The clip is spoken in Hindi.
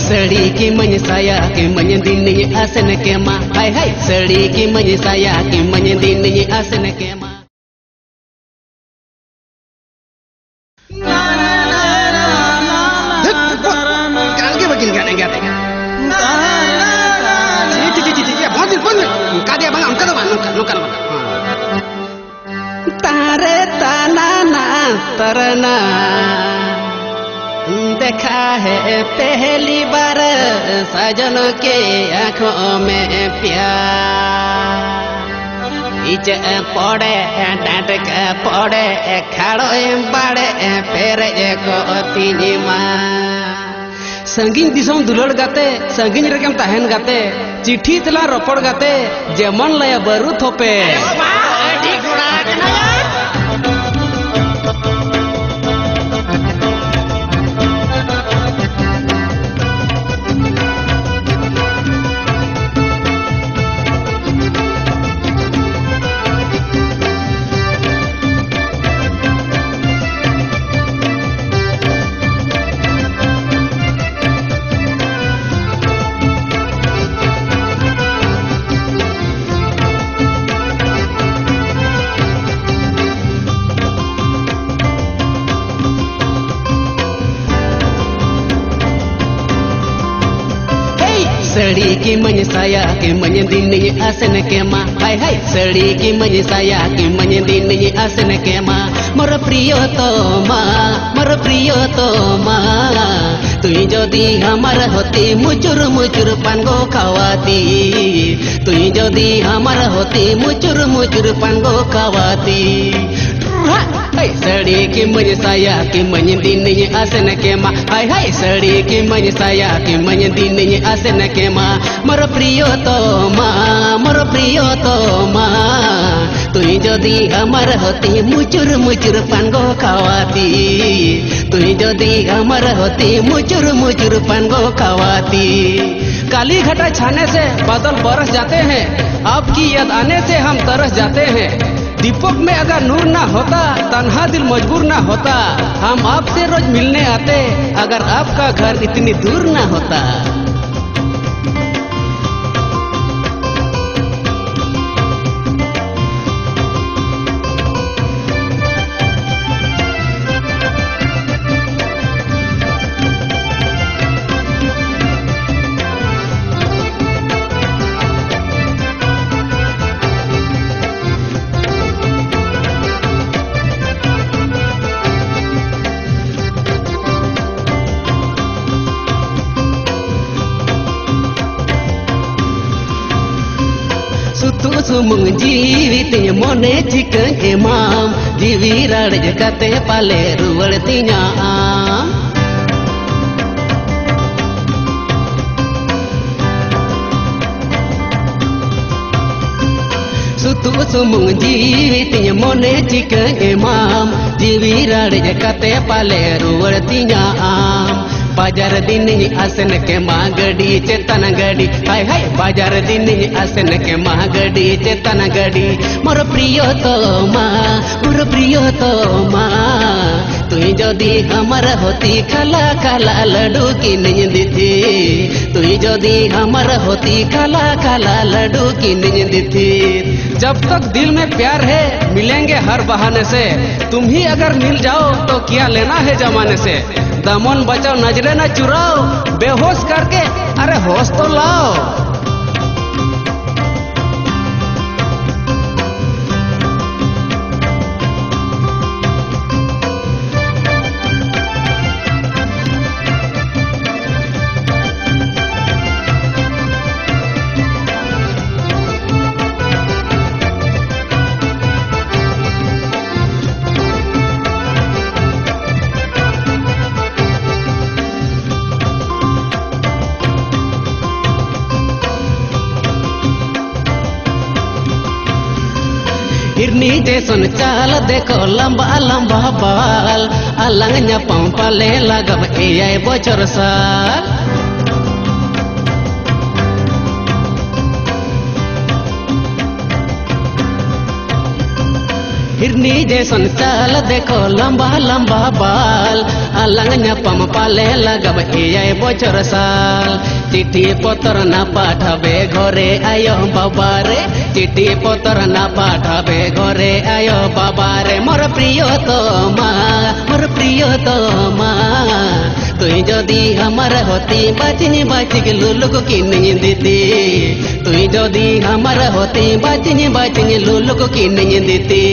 seri ki menyesaya ki menyendini asen kema. Hai hai seri ki menyesaya ki menyendini asen kema. Lagi begini gade-gade. Kadia bang angkat nukan. Tare tanana तरना देखा है पहली बार सजनों के आँखों में प्यार इच पड़े डांट के पड़े खड़ो बड़े फिर एको तीनिमा संगीन दिसों दुलड़ गाते संगीन रकम तहन गाते चिट्ठी तला रोपड़ गाते जेमन लया बरू थोपे seri ki menyesaya ki menyendini asen kema. Hai hai seri ki menyesaya ki menyendini asen kema. Mor priyotoma तुई जदि हमार होती मुचुर मुचुर पानगो खावाती तुई जदि हमार होती मुचुर मुचुर पानगो खावाती सड़ी की मज साया की मन दिन आसन के माँ हाय हाय सड़ी की मज साया की मन दिन आसन के माँ मोर प्रिय तो माँ तुई जदि हमार होती मुचुर मुचुर पानगो खावाती तुई जदि हमार होती मुचुर मुचुर पानगो खावाती काली घटा छाने से बादल बरस जाते हैं आपकी याद आने से हम तरस जाते हैं दीपक में अगर नूर ना होता तन्हा दिल मजबूर ना होता हम आपसे रोज मिलने आते अगर आपका घर इतनी दूर ना होता सुतु सुमुंग जीवित मोने चिकन इमाम जीवी राड़ जगते पाले रुवड़तिया सुतु सुमुंग जीवित मोने चिकन इमाम जीवी राड़ जगते पाले रुवड़तिया बाजार दिन आसन के मागड़ी चेतन गड़ी हाय हाय बाजार दिन आसन के मागड़ी चेतन गड़ी मोर प्रिय तो माँ तुई जदि हमार होती खाला खाला लड्डू किन दीथी तुई जदि हमार होती खाला खाला लड्डू किन दीथी जब तक दिल में प्यार है मिलेंगे हर बहाने से तुम ही अगर मिल जाओ तो क्या लेना है जमाने से दामन बचाओ नजरे न चुराओ बेहोश करके अरे होश तो लाओ हिरनी जैसन चाल देखो लंबा लंबा बाल अलंग न्यापम पाले लगब एआई बचर साल हिरनी हिरनी जैसन चाल देखो लंबा लंबा बाल अलंग न्यापम पाले लगब 6 बछर साल चिट्ठी पत्र ना पाठाबे घरे आयो बाबा रे चिट्ठी पत्र ना पाठाबे घरे आयो बाबा रे मोर प्रियतमा तुई जदि हमार होती बाचिनी बाचिक लुलुक किनी दीती तुई जदि हमार होती बाचिनी बाचिनी लुलुक किनी दीती